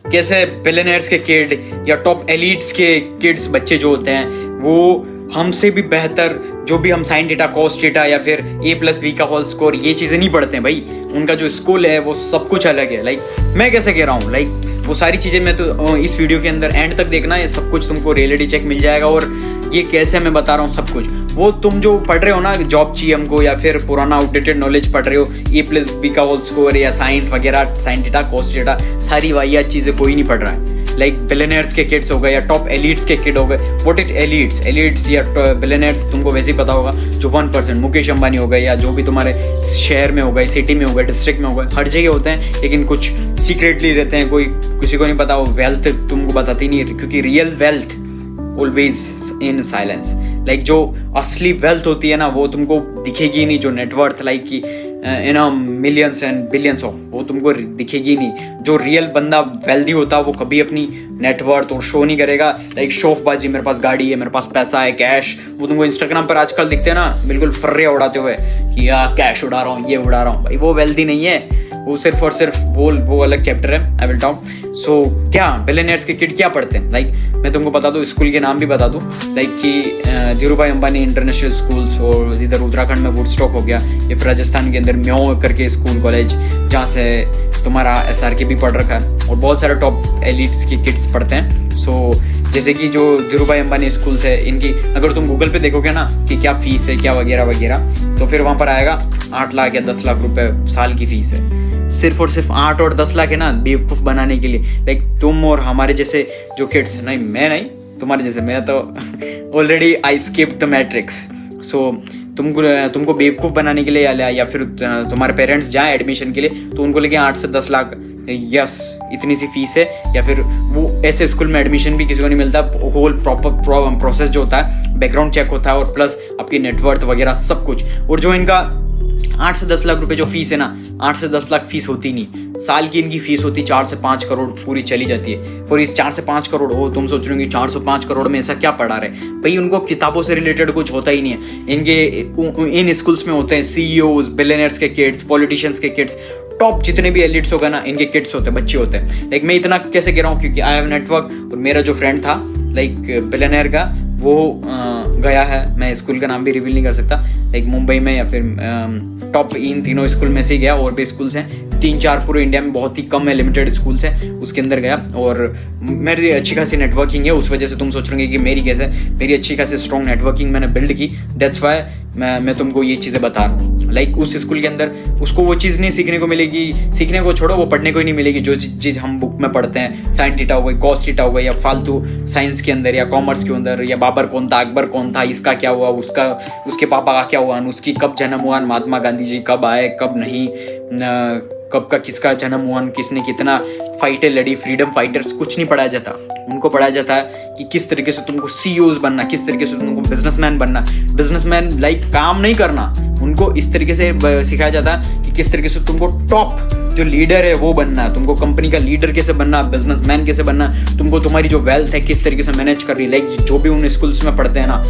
कैसे बिलियनर्स के किड या टॉप एलिट्स के किड्स बच्चे जो होते हैं वो हमसे भी बेहतर, जो भी हम साइन डेटा कॉस डेटा या फिर A+B का होल स्कोर ये चीज़ें नहीं पढ़ते हैं भाई। उनका जो स्कूल है वो सब कुछ अलग है। लाइक मैं कैसे कह रहा हूँ, लाइक वो सारी चीज़ें मैं तो इस वीडियो के अंदर एंड तक देखना, ये सब कुछ तुमको रियलिटी चेक मिल जाएगा। और ये कैसे मैं बता रहा हूँ सब कुछ, वो तुम जो पढ़ रहे हो ना जॉब चाहिए हमको या फिर पुराना आउटडेटेड नॉलेज पढ़ रहे हो, A+B का होल स्कोर या साइंस वगैरह, साइन डेटा कॉस डेटा, सारी वाहियात चीज़ें कोई नहीं पढ़ रहा है। लाइक बिलियनर्स के किड्स हो गए या टॉप एलिट्स के किड हो गए। व्हाट इट एलिट्स या बिलियनर्स तुमको वैसे ही पता होगा, जो 1%, मुकेश अंबानी हो गए या जो भी तुम्हारे शहर में हो गए, सिटी में हो गए, डिस्ट्रिक्ट में हो गए, हर जगह होते हैं, लेकिन कुछ सीक्रेटली रहते हैं, कोई किसी को नहीं पता। वो वेल्थ तुमको बताती नहीं है, क्योंकि real wealth always in silence. Like जो असली वेल्थ होती है ना वो तुमको दिखेगी नहीं, जो नेटवर्थ लाइक की मिलियंस एंड बिलियंस ऑफ, वो तुमको दिखेगी नहीं। जो रियल बंदा वेल्दी होता है वो कभी अपनी नेटवर्थ और शो नहीं करेगा। लाइक शौफबाजी, मेरे पास गाड़ी है, मेरे पास पैसा है, कैश, वो तुमको इंस्टाग्राम पर आजकल दिखते हैं ना बिल्कुल फर्रे उड़ाते हुए कि यार कैश उड़ा रहा हूँ, ये उड़ा रहा हूँ, भाई वो वेल्दी नहीं है, वो सिर्फ और सिर्फ वो अलग चैप्टर है, आई विल टॉक। सो क्या बिलियनर्स के किड क्या पढ़ते हैं, लाइक मैं तुमको बता दूं, स्कूल के नाम भी बता दूं, लाइक कि धीरूभाई अंबानी इंटरनेशनल स्कूल्स, और इधर उत्तराखंड में वुडस्टॉक हो गया, या फिर राजस्थान के अंदर म्यो करके स्कूल कॉलेज जहाँ से तुम्हारा SRK भी पढ़ रखा है, और बहुत सारे टॉप एलिट्स के किड्स पढ़ते हैं। सो जैसे कि जो धीरूभाई अंबानी स्कूल्स है, इनकी अगर तुम गूगल पे देखोगे ना कि क्या फीस है क्या वगैरह वगैरह, तो फिर वहाँ पर आएगा 8 लाख या 10 लाख रुपए साल की फीस है। सिर्फ और सिर्फ 8 और 10 लाख है ना बेवकूफ़ बनाने के लिए। लाइक तुम और हमारे जैसे जो किड्स, नहीं मैं नहीं, तुम्हारे जैसे, मैं तो already I skip the matrix. So तुमको बेवकूफ़ बनाने के लिए या फिर तुम्हारे पेरेंट्स जाएं एडमिशन के लिए तो उनको लेके 8 से 10 लाख, यस इतनी सी फीस है, या फिर वो ऐसे स्कूल में एडमिशन भी किसी को नहीं मिलता। होल प्रॉपर प्रोसेस जो होता है, बैकग्राउंड चेक होता है, और प्लस आपकी नेटवर्थ वगैरह सब कुछ। और जो इनका 8 से 10 लाख रुपए जो फीस है ना, 8 से 10 लाख फीस होती नहीं, साल की इनकी फीस होती 4 से 5 करोड़ पूरी चली जाती है। और इस 4 से 5 करोड़ हो, तुम सोच रहे हो 4 से 5 करोड़ में ऐसा क्या पढ़ा रहे भाई, उनको किताबों से रिलेटेड कुछ होता ही नहीं है। इन स्कूल्स में होते हैं CEOs, बिलियनर्स के किड्स, पॉलिटिशियंस के किड्स, टॉप जितने भी एलिट्स होगा ना इनके किड्स होते हैं, बच्चे होते हैं। लाइक मैं इतना कैसे कह रहा हूँ, क्योंकि आई हैव नेटवर्क। और मेरा जो फ्रेंड था लाइक बिलियनर का, वो गया है, मैं स्कूल का नाम भी रिवील नहीं कर सकता, लाइक मुंबई में या फिर टॉप इन तीनों स्कूल में से ही गया। और भी स्कूल्स हैं 3-4 पूरे इंडिया में, बहुत ही कम है, लिमिटेड स्कूल्स हैं, उसके अंदर गया। और मेरी अच्छी खासी नेटवर्किंग है, उस वजह से तुम सोच रहे कि मेरी कैसे, मेरी अच्छी खासी स्ट्रॉन्ग नेटवर्किंग मैंने बिल्ड की, दैट्स वाई मैं तुमको ये चीज़ें बता रहा हूँ। लाइक उस स्कूल के अंदर उसको वो चीज़ नहीं सीखने को मिलेगी, सीखने को छोड़ो, वो पढ़ने को ही नहीं मिलेगी जो चीज़ हम बुक में पढ़ते हैं। साइन थीटा हो गई, कॉस थीटा हो गई, या फालतू साइंस के अंदर या कॉमर्स के अंदर, या बाबर कौन था, अकबर कौन था, इसका क्या हुआ, उसके पापा का क्या हुआ, उसकी कब जन्म हुआ, महात्मा गांधी जी कब आए कब नहीं, कब का किसका जन्म हुआ, किसने कितना फाइटें लड़ी, फ्रीडम फाइटर्स, कुछ नहीं पढ़ाया जाता। उनको पढ़ाया जाता है कि किस तरीके से तुमको CEOs बनना, किस तरीके से तुमको बिजनेसमैन बनना। बिजनेसमैन लाइक काम नहीं करना, उनको इस तरीके से सिखाया जाता है कि किस तरीके से तुमको टॉप जो लीडर है वो बनना, तुमको कंपनी का लीडर कैसे बनना, बिजनेसमैन कैसे बनना, तुमको तुम्हारी जो वेल्थ है किस तरीके से मैनेज कर रही है। लाइक जो भी उन स्कूल्स में पढ़ते हैं ना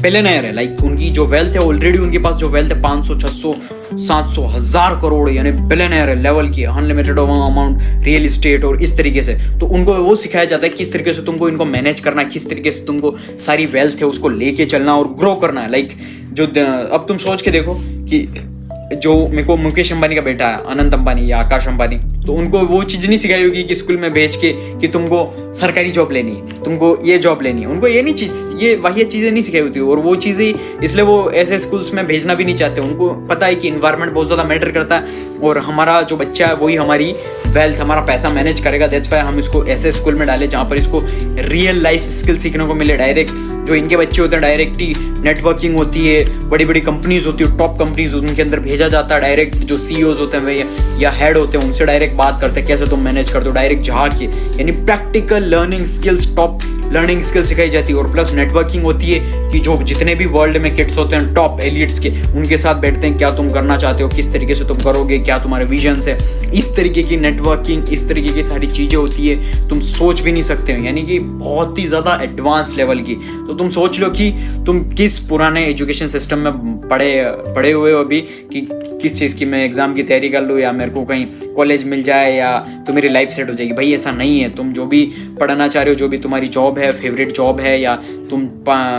बिलियनर है, लाइक उनकी जो वेल्थ है ऑलरेडी, उनके पास जो वेल्थ है 500, 600, 700, 1000 करोड़, यानी बिलियनर लेवल की अनलिमिटेड अमाउंट रियल इस्टेट और इस तरीके से। तो उनको वो सिखाया जाता है किस तरीके से तुमको इनको मैनेज करना, किस तरीके से तुमको सारी वेल्थ है उसको लेके चलना और ग्रो करना है। लाइक जो अब तुम सोच के देखो कि जो मेरे को मुकेश अंबानी का बेटा है, अनंत अंबानी या आकाश अंबानी, तो उनको वो चीज़ नहीं सिखाई होगी कि स्कूल में भेज के कि तुमको सरकारी जॉब लेनी है, तुमको ये जॉब लेनी है। उनको ये नहीं चीज़, ये वाहियात चीज़ें नहीं सिखाई होती, और वो चीज़ें इसलिए वो ऐसे स्कूल्स में भेजना भी नहीं चाहते। उनको पता है कि इन्वायरमेंट बहुत ज़्यादा मैटर करता है, और हमारा जो बच्चा है वही हमारी वेल्थ, हमारा पैसा मैनेज करेगा। दैट्स वाई हम इसको ऐसे स्कूल में डालें जहाँ पर इसको रियल लाइफ स्किल सीखने को मिले। डायरेक्ट जो इनके बच्चे होते हैं डायरेक्ट ही नेटवर्किंग होती है, बड़ी बड़ी कंपनीज होती है, टॉप कंपनीज, उनके अंदर भेजा जाता है। डायरेक्ट जो CEOs होते हैं या हेड होते हैं उनसे डायरेक्ट बात करते हैं कैसे तुम मैनेज करते हो, डायरेक्ट झाड़ के, यानी practical learning skills top learning skill सिखाई जाती है और प्लस नेटवर्किंग होती है कि जो जितने भी वर्ल्ड में किड्स होते हैं टॉप एलिट्स के, उनके साथ बैठते हैं, क्या तुम करना चाहते हो, किस तरीके से तुम करोगे, क्या तुम्हारे विजन्स है, इस तरीके की नेटवर्किंग, इस तरीके की सारी चीज़ें होती है, तुम सोच भी नहीं सकते हो, यानी कि बहुत ही ज़्यादा एडवांस लेवल की। तो तुम सोच लो कि तुम किस पुराने एजुकेशन सिस्टम में पढ़े हुए हो अभी, कि किस चीज़ की मैं एग्ज़ाम की तैयारी कर लूँ या मेरे को कहीं कॉलेज मिल जाए या तो मेरी लाइफ सेट हो जाएगी। भाई ऐसा नहीं है। तुम जो भी पढ़ना चाह रहे हो, जो भी तुम्हारी जॉब है, फेवरेट जॉब है, या तुम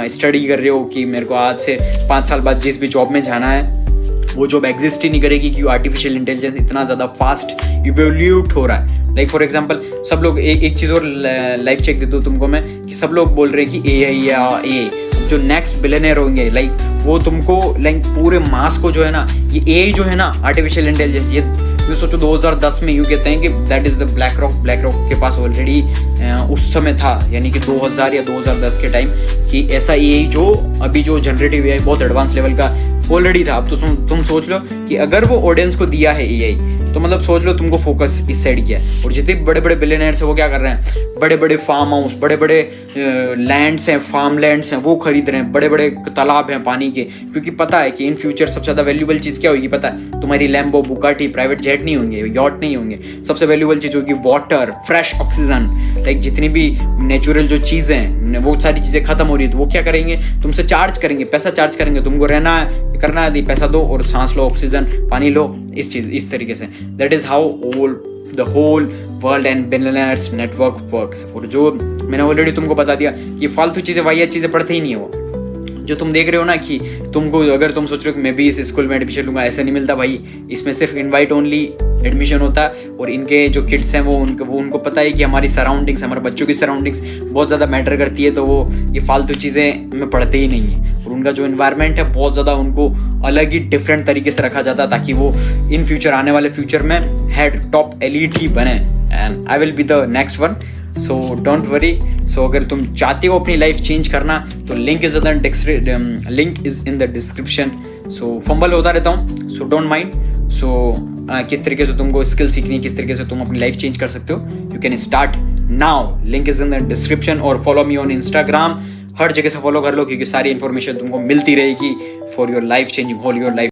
स्टडी कर रहे हो कि मेरे को आज से 5 साल बाद जिस भी जॉब में जाना है, वो जॉब एग्जिस्ट ही नहीं करेगी क्योंकि आर्टिफिशियल इंटेलिजेंस इतना ज़्यादा फास्ट इवोल्यूट हो रहा है। लाइक फॉर एग्जांपल सब लोग एक चीज़ और लाइव चेक दे दूँ तुमको मैं, कि सब लोग बोल रहे हैं कि एआई या ए जो नेक्स्ट बिलियनर होंगे, लाइक वो तुमको लाइक पूरे मास को जो है ना, ये एआई जो है ना, आर्टिफिशियल इंटेलिजेंस, ये सोचो 2010 में यूँ कहते हैं कि that is the black rock के पास ऑलरेडी उस समय था, यानी कि 2000 या 2010 के टाइम, कि ऐसा एआई जो अभी जो जनरेटिव एआई बहुत एडवांस लेवल का ऑलरेडी था। अब तो तुम सोच लो कि अगर वो ऑडियंस को दिया है एआई, तो मतलब सोच लो तुमको फोकस इस साइड किया है। और जितने बड़े बड़े बिलियनर्स हैं वो क्या कर रहे हैं, बड़े बड़े फार्म हाउस, बड़े बड़े लैंड्स हैं, फार्म लैंड्स हैं, वो खरीद रहे हैं, बड़े बड़े तालाब हैं पानी के, क्योंकि पता है कि इन फ्यूचर सबसे ज़्यादा वैल्यूबल चीज़ क्या होगी पता है, तुम्हारी लैम्बो, बुगाटी, प्राइवेट जेट नहीं होंगे, यॉट नहीं होंगे, सबसे वैल्यूबल चीज़ होगी वाटर, फ्रेश ऑक्सीजन, लाइक जितनी भी नेचुरल जो चीज़ें हैं वो सारी चीज़ें खत्म हो रही है, तो वो क्या करेंगे, तुमसे चार्ज करेंगे, पैसा चार्ज करेंगे, तुमको रहना है, करना है, पैसा दो और सांस लो, ऑक्सीजन, पानी लो, इस तरीके से। That is how the whole world and billionaires network works. और जो मैंने ऑलरेडी तुमको बता दिया कि फालतू चीज़ें, वाहियात चीज़ें पढ़ते ही नहीं है वो जो तुम देख रहे हो ना, कि तुमको अगर तुम सोच रहे हो कि मैं भी इस स्कूल में एडमिशन लूँगा, ऐसा नहीं मिलता भाई। इसमें सिर्फ इनवाइट ओनली एडमिशन होता है, और इनके जो किड्स हैं वो उनको पता है कि हमारी सराउंडिंग्स, हमारे बच्चों की सराउंडिंग्स बहुत ज़्यादा मैटर करती है, तो वो ये फालतू चीज़ें में पढ़ते ही नहीं है। और उनका जो इन्वायरमेंट है बहुत ज़्यादा उनको अलग ही डिफरेंट तरीके से रखा जाता है, ताकि वो इन फ्यूचर आने वाले फ्यूचर में हेड टॉप एलीट ही बने। And I will be the next one, so don't worry. So अगर तुम चाहते हो अपनी लाइफ चेंज करना, तो link is in the description. So fumble होता रहता हूँ, सो डोंट माइंड। सो किस तरीके से तुमको स्किल सीखनी है, किस तरीके से तुम अपनी लाइफ चेंज कर सकते हो, you can start now. Link is in the description. और फॉलो मी ऑन इंस्टाग्राम, हर जगह से फॉलो कर लो, क्योंकि सारी इन्फॉर्मेशन तुमको मिलती रहेगी for your life changing whole your life.